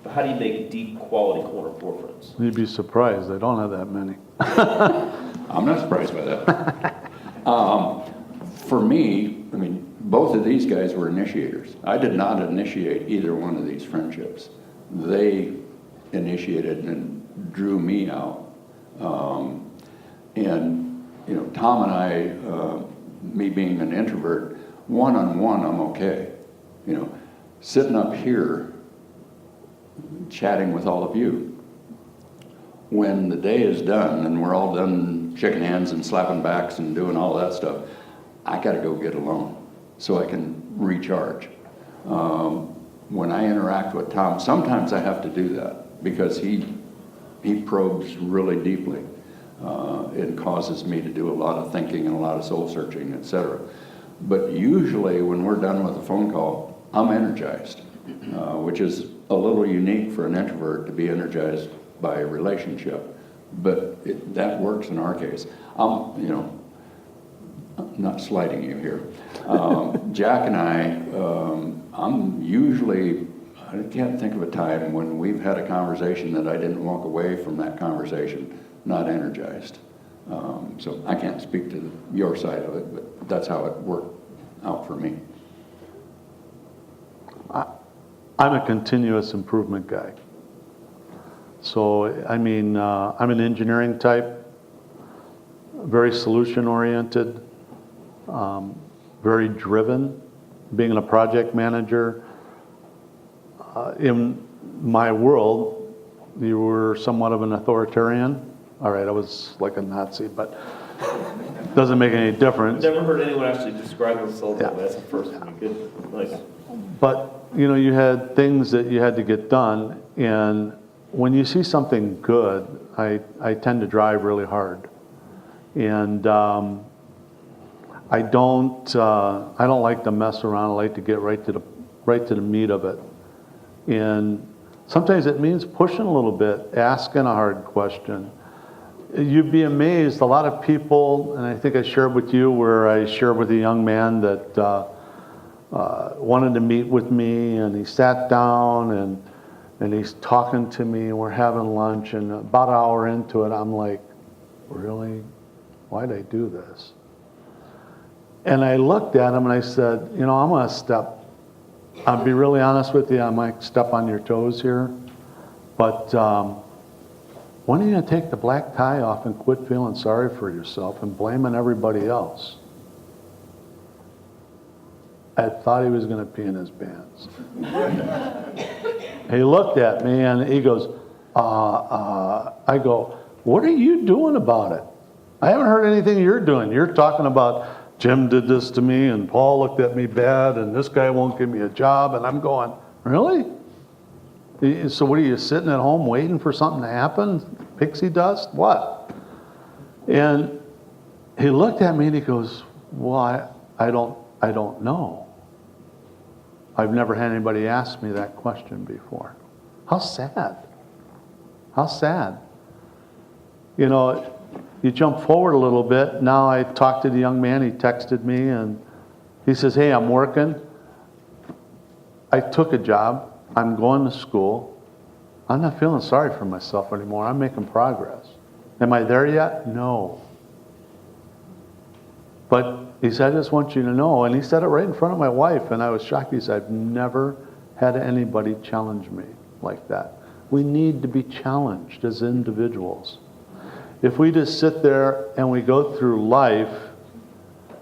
But how do you make deep, quality corner 4 friends? You'd be surprised. I don't have that many. I'm not surprised by that. For me, both of these guys were initiators. I did not initiate either one of these friendships. They initiated and drew me out. Tom and I, me being an introvert, one-on-one, I'm okay. Sitting up here, chatting with all of you. When the day is done and we're all done shaking hands and slapping backs and doing all that stuff, I got to go get alone so I can recharge. When I interact with Tom, sometimes I have to do that because he probes really deeply. It causes me to do a lot of thinking and a lot of soul searching, etc. But usually when we're done with a phone call, I'm energized, which is a little unique for an introvert to be energized by a relationship. But that works in our case. I'm not slighting you here. Jack and I'm usually, I can't think of a time when we've had a conversation that I didn't walk away from that conversation not energized. So I can't speak to your side of it, but that's how it worked out for me. I'm a continuous improvement guy. So, I'm an engineering type, very solution-oriented, very driven. Being a project manager, in my world, you were somewhat of an authoritarian. All right, I was like a Nazi, but doesn't make any difference. I've never heard anyone actually describe themselves that way. That's the first one. Good, nice. But, you had things that you had to get done, and when you see something good, I tend to drive really hard. And I don't like to mess around. I like to get right to the meat of it. And sometimes it means pushing a little bit, asking a hard question. You'd be amazed, a lot of people, and I think I shared with you where I shared with a young man that wanted to meet with me, and he sat down and he's talking to me, and we're having lunch, and about an hour into it, I'm like, really? Why'd I do this? And I looked at him and I said, I'm going to step. I'll be really honest with you, I might step on your toes here, but when are you going to take the black tie off and quit feeling sorry for yourself and blaming everybody else? I thought he was going to pee in his pants. He looked at me and he goes, I go, what are you doing about it? I haven't heard anything you're doing. You're talking about Jim did this to me and Paul looked at me bad and this guy won't give me a job. And I'm going, Really? So what are you sitting at home waiting for something to happen? Pixie dust? What? And he looked at me and he goes, well, I don't know. I've never had anybody ask me that question before. How sad. How sad. You know, you jump forward a little bit. Now I talked to the young man, he texted me and he says, hey, I'm working. I took a job. I'm going to school. I'm not feeling sorry for myself anymore. I'm making progress. Am I there yet? No. But he said, I just want you to know. And he said it right in front of my wife. And I was shocked. He said, I've never had anybody challenge me like that. We need to be challenged as individuals. If we just sit there and we go through life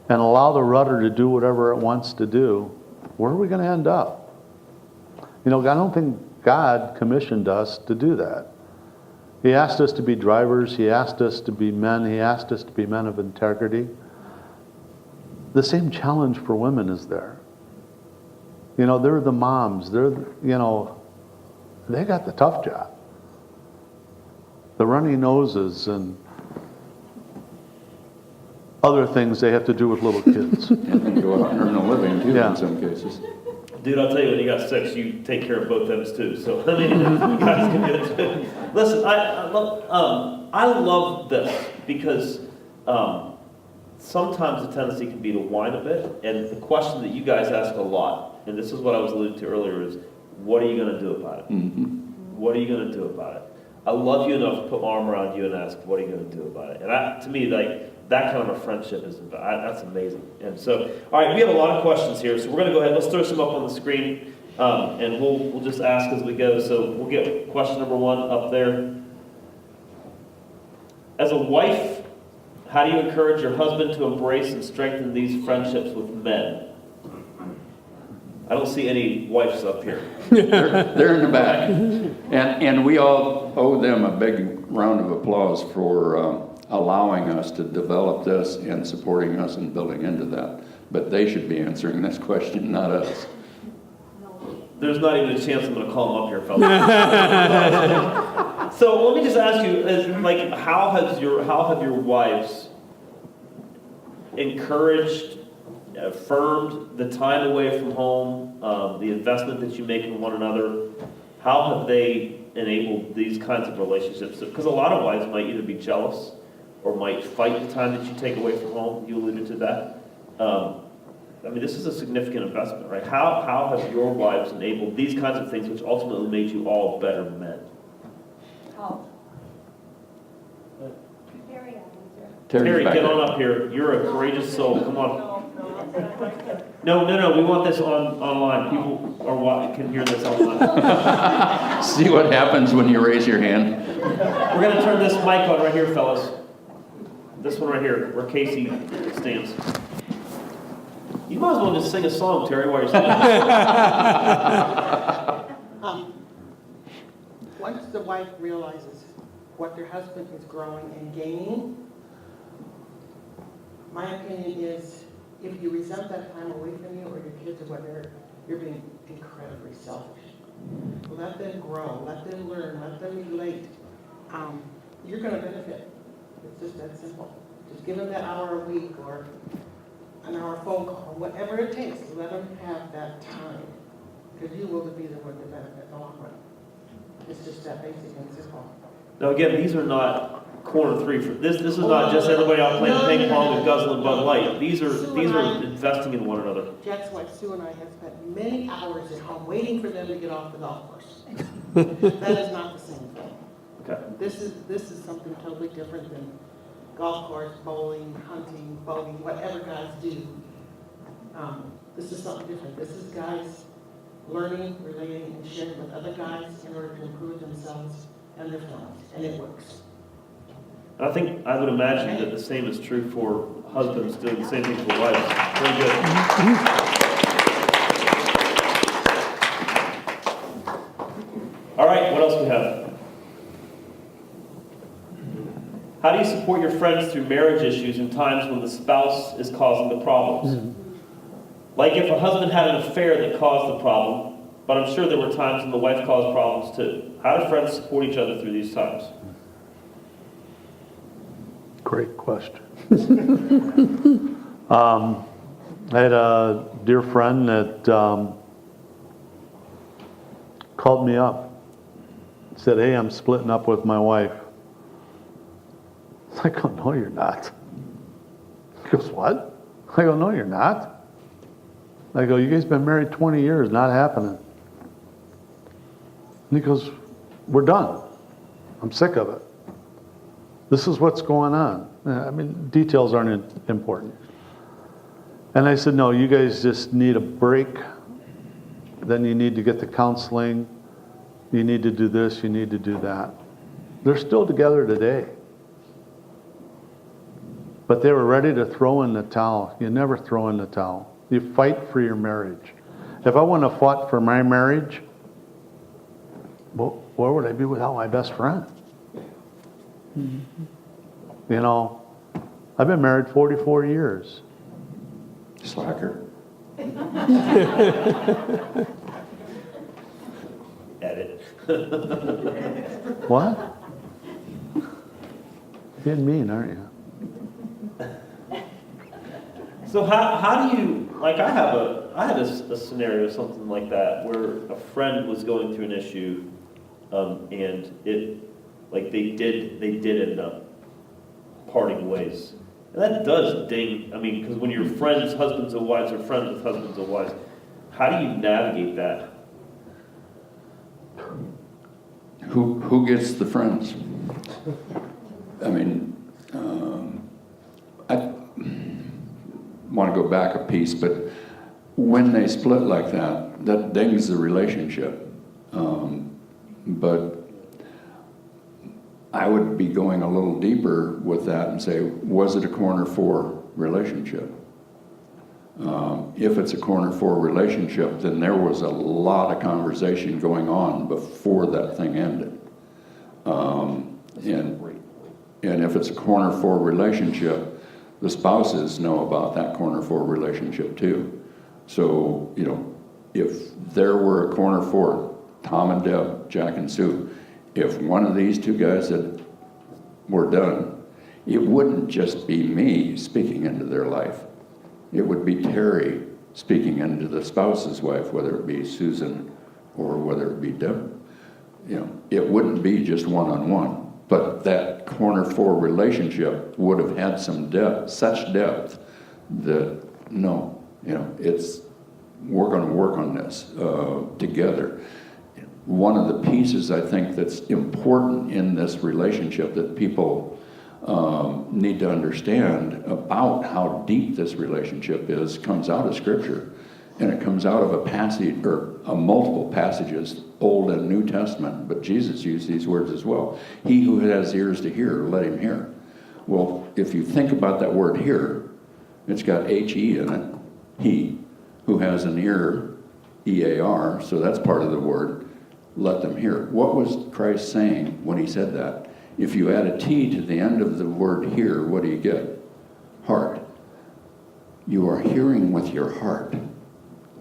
and allow the rudder to do whatever it wants to do, where are we going to end up? You know, I don't think God commissioned us to do that. He asked us to be drivers. He asked us to be men. He asked us to be men of integrity. The same challenge for women is there. You know, they're the moms. They're, you know, they got the tough job. The runny noses and other things they have to do with little kids. And go out and earn a living too Yeah. in some cases. Dude, I'll tell you, when you got 6, you take care of both ends too. So, I mean, you guys can do it too. Listen, I love this because sometimes the tendency can be to whine a bit. And the question that you guys ask a lot, and this is what I was alluding to earlier, is what are you going to do about it? Mm-hmm. What are you going to do about it? I love you enough to put my arm around you and ask, what are you going to do about it? And to me, like, that kind of a friendship is, that's amazing. And so, all right, we have a lot of questions here, so we're going to go ahead. Let's throw some up on the screen, and we'll just ask as we go. So we'll get question number 1 up there. As a wife, how do you encourage your husband to embrace and strengthen these friendships with men? I don't see any wives up here. They're in the back. And we all owe them a big round of applause for allowing us to develop this and supporting us and building into that. But they should be answering this question, not us. There's not even a chance I'm going to call them up here, fellas. So let me just ask you, like, how have your wives encouraged, affirmed the time away from home, the investment that you make in one another? How have they enabled these kinds of relationships? Because a lot of wives might either be jealous or might fight the time that you take away from home. You alluded to that. I mean, this is a significant investment, right? How have your wives enabled these kinds of things, which ultimately made you all better men? Terry, back get there. on up here. You're a courageous soul. Come on. No. We want this online. People can hear this online. See what happens when you raise your hand. We're going to turn this mic on right here, fellas. This one right here, where Casey stands. You might as well just sing a song, Terry, while you're singing. Once the wife realizes what their husband is growing and gaining, my opinion is, if you resent that time away from you or your kids or whatever, you're being incredibly selfish. Let them grow, let them learn, let them relate. You're going to benefit. It's just that simple. Just give them that hour a week or an hour phone call, whatever it takes. Let them have that time, because you will be the one to benefit in the long run. It's just that basic and simple. Now, again, these are not corner 3. This is not just everybody out playing ping pong and guzzling Bud Light. These are investing in one another. Jack's wife Sue and I have spent many hours at home waiting for them to get off the golf course. That is not the same thing. Okay. This is something totally different than golf course, bowling, hunting, boating, whatever guys do. This is something different. This is guys learning, relating, and sharing with other guys in order to improve themselves and their families, and it works. And I would imagine that the same is true for husbands doing the same thing for wives. Very good. All right, what else we have? How do you support your friends through marriage issues in times when the spouse is causing the problems? Like if a husband had an affair that caused the problem, but I'm sure there were times when the wife caused problems too. How do friends support each other through these times? Great question. I had a dear friend that called me up, said, "Hey, I'm splitting up with my wife." I go, "No, you're not." He goes, "What?" I go, "No, you're not." I go, "You guys been married 20 years, not happening." And he goes, "We're done. I'm sick of it. This is what's going on." I mean, details aren't important. And I said, "No, you guys just need a break. Then you need to get the counseling. You need to do this, you need to do that." They're still together today. But they were ready to throw in the towel. You never throw in the towel. You fight for your marriage. If I wouldn't have fought for my marriage, well, where would I be without my best friend? Mm-hmm. You know, I've been married 44 years. Slacker. Edit. What? You're being mean, aren't you? So how do you, like I had a scenario, something like that, where a friend was going through an issue, and it, like they did end up parting ways. And that does ding, I mean, because when you're friends, husbands and wives are friends with husbands and wives, how do you navigate that? Who gets the friends? I mean, I want to go back a piece, but when they split like that, that dings the relationship. But I would be going a little deeper with that and say, was it a corner four relationship? If it's a corner four relationship, then there was a lot of conversation going on before that thing ended. And if it's a corner four relationship, the spouses know about that corner four relationship too. So, you know, if there were a corner four, Tom and Deb, Jack and Sue, if one of these two guys that were done, it wouldn't just be me speaking into their life. It would be Terry speaking into the spouse's wife, whether it be Susan or whether it be Deb. You know, it wouldn't be just one-on-one, but that corner four relationship would have had some depth, such depth that, no, you know, we're going to work on this together. One of the pieces I think that's important in this relationship that people need to understand about how deep this relationship is comes out of Scripture, and it comes out of a passage or multiple passages, Old and New Testament. But Jesus used these words as well. He who has ears to hear, let him hear. Well, if you think about that word "hear," it's got H-E in it. He who has an ear, E-A-R. So that's part of the word. Let them hear. What was Christ saying when he said that? If you add a T to the end of the word "hear," what do you get? Heart. You are hearing with your heart.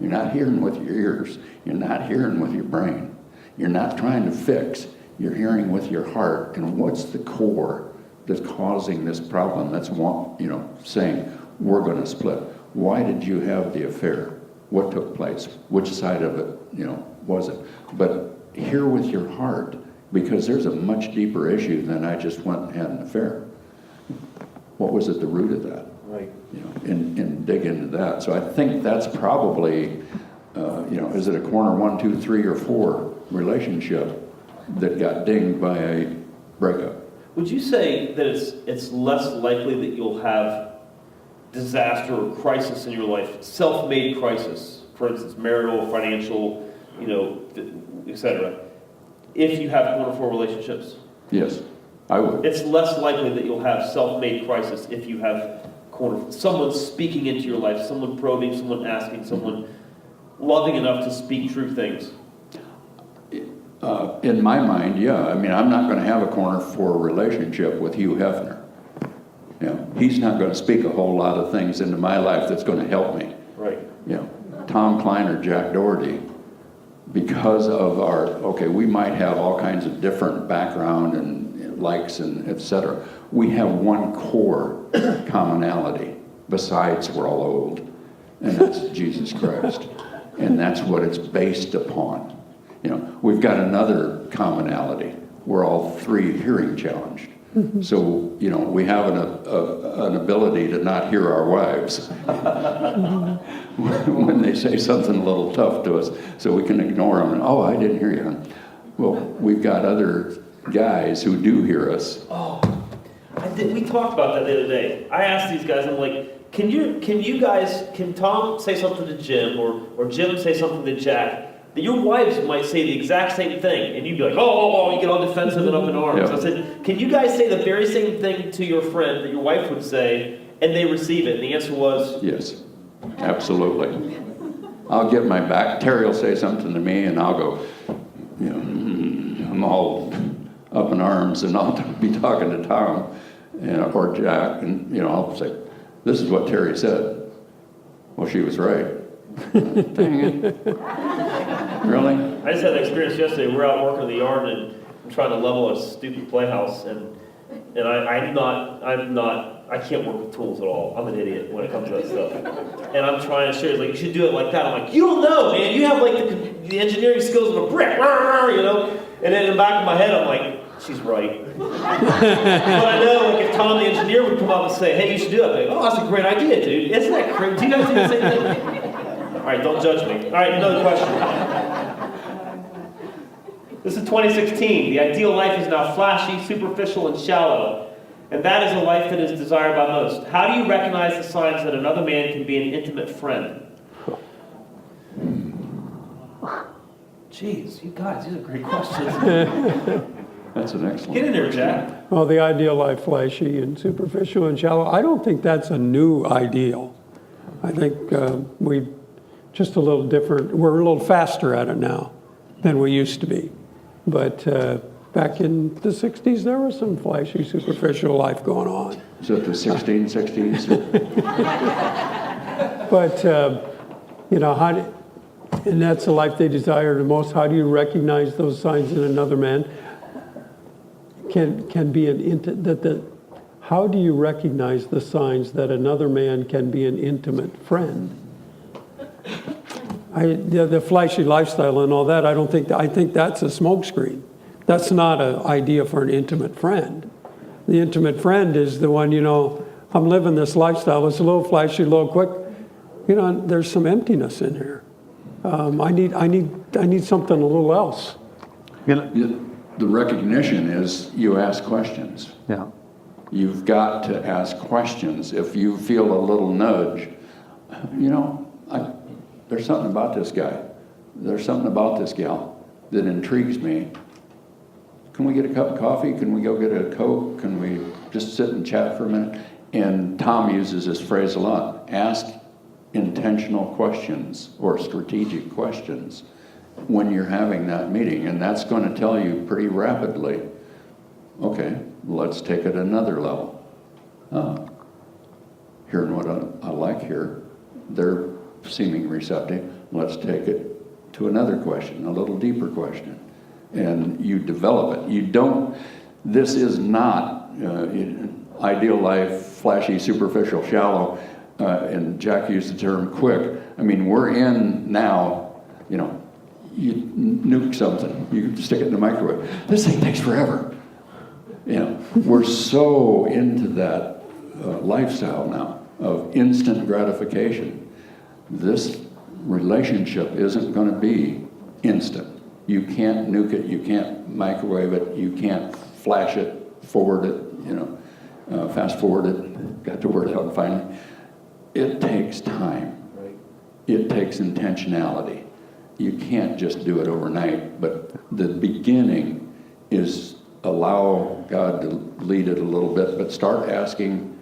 You're not hearing with your ears. You're not hearing with your brain. You're not trying to fix. You're hearing with your heart. And what's the core that's causing this problem? That's, you know, saying we're going to split. Why did you have the affair? What took place? Which side of it, you know, was it? But hear with your heart, because there's a much deeper issue than I just went and had an affair. What was at the root of that? Right. You know, and dig into that. So I think that's probably, you know, is it a corner 1, 2, 3, or 4 relationship that got dinged by a breakup? Would you say that it's less likely that you'll have disaster or crisis in your life, self-made crisis, for instance, marital, financial, you know, etc., if you have corner 4 relationships? Yes, I would. It's less likely that you'll have self-made crisis if you have someone speaking into your life, someone probing, someone asking, someone loving enough to speak true things. In my mind, yeah. I mean, I'm not going to have a corner 4 relationship with Hugh Hefner. You know, he's not going to speak a whole lot of things into my life that's going to help me. Right. You know, Tom Klein or Jack Doherty, because of we might have all kinds of different background and likes and et cetera. We have one core commonality, besides we're all old, and that's Jesus Christ. And that's what it's based upon. We've got another commonality. We're all three hearing challenged. So, we have an ability to not hear our wives when they say something a little tough to us, so we can ignore them. And, oh, I didn't hear you, hon. Well, we've got other guys who do hear us. Oh, we talked about that the other day. I asked these guys, I'm like, can Tom say something to Jim or Jim say something to Jack that your wives might say the exact same thing, and you'd be like, oh, you get all defensive and up in arms. Yeah. I said, can you guys say the very same thing to your friend that your wife would say, and they receive it? And the answer was? Yes, absolutely. I'll get my back. Terry will say something to me, and I'll go, I'm all up in arms, and I'll be talking to Tom or Jack, and I'll say, this is what Terry said. Well, she was right. Dang it. Really? I just had an experience yesterday. We're out working in the yard, and I'm trying to level a stupid playhouse, and I can't work with tools at all. I'm an idiot when it comes to that stuff. And I'm trying to share, like, you should do it like that. I'm like, you don't know, man. You have, like, the engineering skills of a brick, And then in the back of my head, I'm like, she's right. But I know, like, if Tom, the engineer, would come up and say, hey, you should do it, I'd be like, oh, that's a great idea, dude. Isn't that crazy? Do you guys do the same thing? All right, don't judge me. All right, another question. This is 2016. The ideal life is now flashy, superficial, and shallow. And that is a life that is desired by most. How do you recognize the signs that another man can be an intimate friend? Jeez, you guys, these are great questions. That's an excellent Get in there, Jack. Well, the ideal life, flashy and superficial and shallow, I don't think that's a new ideal. I think we're just a little different. We're a little faster at it now than we used to be. But back in the 60s, there was some flashy, superficial life going on. So it was 1660s? But, and that's the life they desire the most. How do you recognize those signs in another man? How do you recognize the signs that another man can be an intimate friend? The flashy lifestyle and all that, I think that's a smokescreen. That's not an idea for an intimate friend. The intimate friend is the one, I'm living this lifestyle. It's a little flashy, a little quick. There's some emptiness in here. I need something a little else. The recognition is you ask questions. Yeah. You've got to ask questions. If you feel a little nudge, there's something about this guy. There's something about this gal that intrigues me. Can we get a cup of coffee? Can we go get a Coke? Can we just sit and chat for a minute? And Tom uses this phrase a lot. Ask intentional questions or strategic questions when you're having that meeting. And that's going to tell you pretty rapidly, okay, let's take it another level. Hearing what I like here, they're seeming receptive. Let's take it to another question, a little deeper question. And you develop it. This is not ideal life, flashy, superficial, shallow, and Jack used the term quick. I mean, we're in now, you nuke something, you stick it in the microwave. This thing takes forever. We're so into that lifestyle now of instant gratification. This relationship isn't going to be instant. You can't nuke it, you can't microwave it, you can't flash it, forward it, fast forward it, got the word out finally. It takes time. Right. It takes intentionality. You can't just do it overnight, but the beginning is allow God to lead it a little bit, but start asking,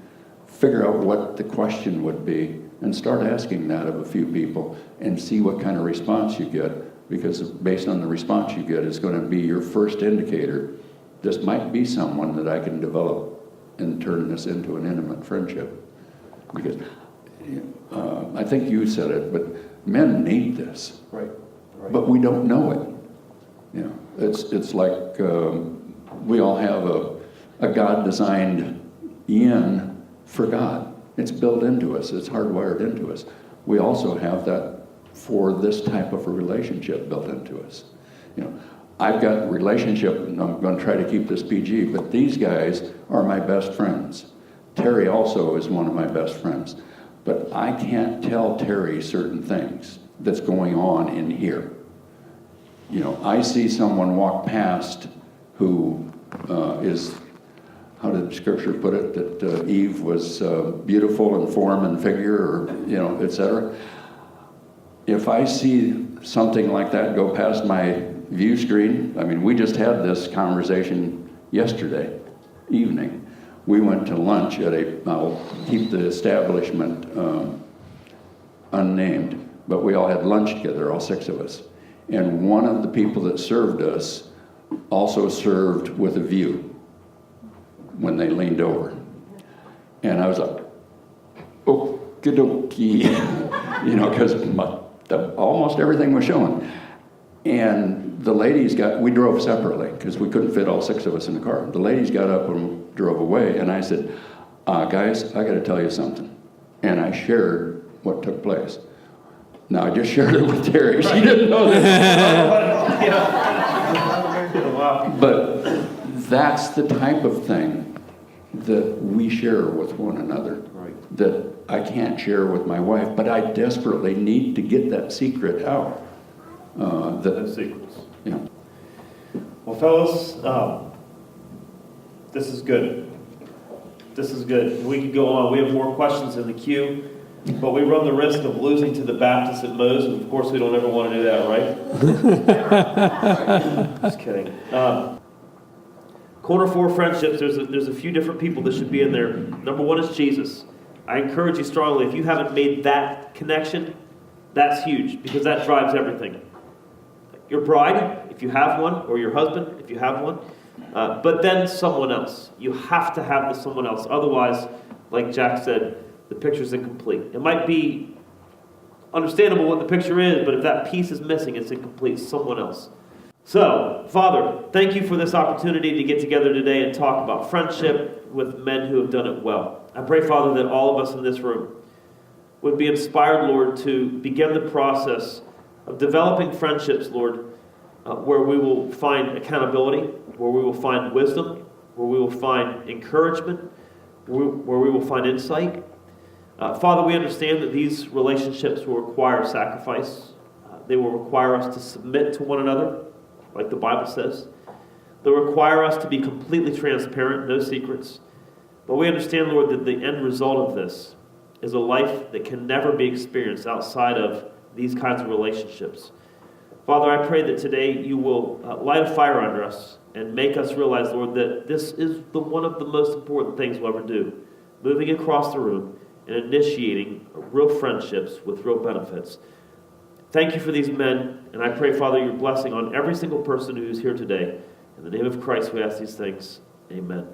figure out what the question would be, and start asking that of a few people and see what kind of response you get, because based on the response you get, it's going to be your first indicator. This might be someone that I can develop and turn this into an intimate friendship. Because I think you said it, but men need this. Right. but we don't know it. You know, it's like we all have a God-designed yin for God. It's built into us. It's hardwired into us. We also have that for this type of a relationship built into us. You know, I've got a relationship, and I'm going to try to keep this PG, but these guys are my best friends. Terry also is one of my best friends. But I can't tell Terry certain things that's going on in here. You know, I see someone walk past who is, how did Scripture put it, that Eve was beautiful in form and figure, or, you know, etc. If I see something like that go past my view screen, I mean, we just had this conversation yesterday evening. We went to lunch at I'll keep the establishment unnamed, but we all had lunch together, all 6 of us. And one of the people that served us also served with a view when they leaned over. And I was like, okie dokie, you know, because almost everything was showing. And the ladies we drove separately because we couldn't fit all 6 of us in the car. The ladies got up and drove away, and I said, guys, I got to tell you something. And I shared what took place. Now, I just shared it with Terry. She didn't know that. But that's the type of thing that we share with one another. Right. That I can't share with my wife, but I desperately need to get that secret out. No secrets. Yeah. Well, fellas, this is good. This is good. We could go on. We have more questions in the queue, but we run the risk of losing to the Baptists at Moe's, and of course we don't ever want to do that, right? Just kidding. Corner 4 friendships, there's a few different people that should be in there. Number 1 is Jesus. I encourage you strongly, if you haven't made that connection, that's huge, because that drives everything. Your bride, if you have one, or your husband, if you have one, but then someone else. You have to have the someone else. Otherwise, like Jack said, the picture's incomplete. It might be understandable what the picture is, but if that piece is missing, it's incomplete. Someone else. So, Father, thank you for this opportunity to get together today and talk about friendship with men who have done it well. I pray, Father, that all of us in this room would be inspired, Lord, to begin the process of developing friendships, Lord, where we will find accountability, where we will find wisdom, where we will find encouragement, where we will find insight. Father, we understand that these relationships will require sacrifice. They will require us to submit to one another, like the Bible says. They'll require us to be completely transparent, no secrets. But we understand, Lord, that the end result of this is a life that can never be experienced outside of these kinds of relationships. Father, I pray that today you will light a fire under us and make us realize, Lord, that this is one of the most important things we'll ever do. Moving across the room and initiating real friendships with real benefits. Thank you for these men, and I pray, Father, your blessing on every single person who is here today. In the name of Christ, we ask these things. Amen.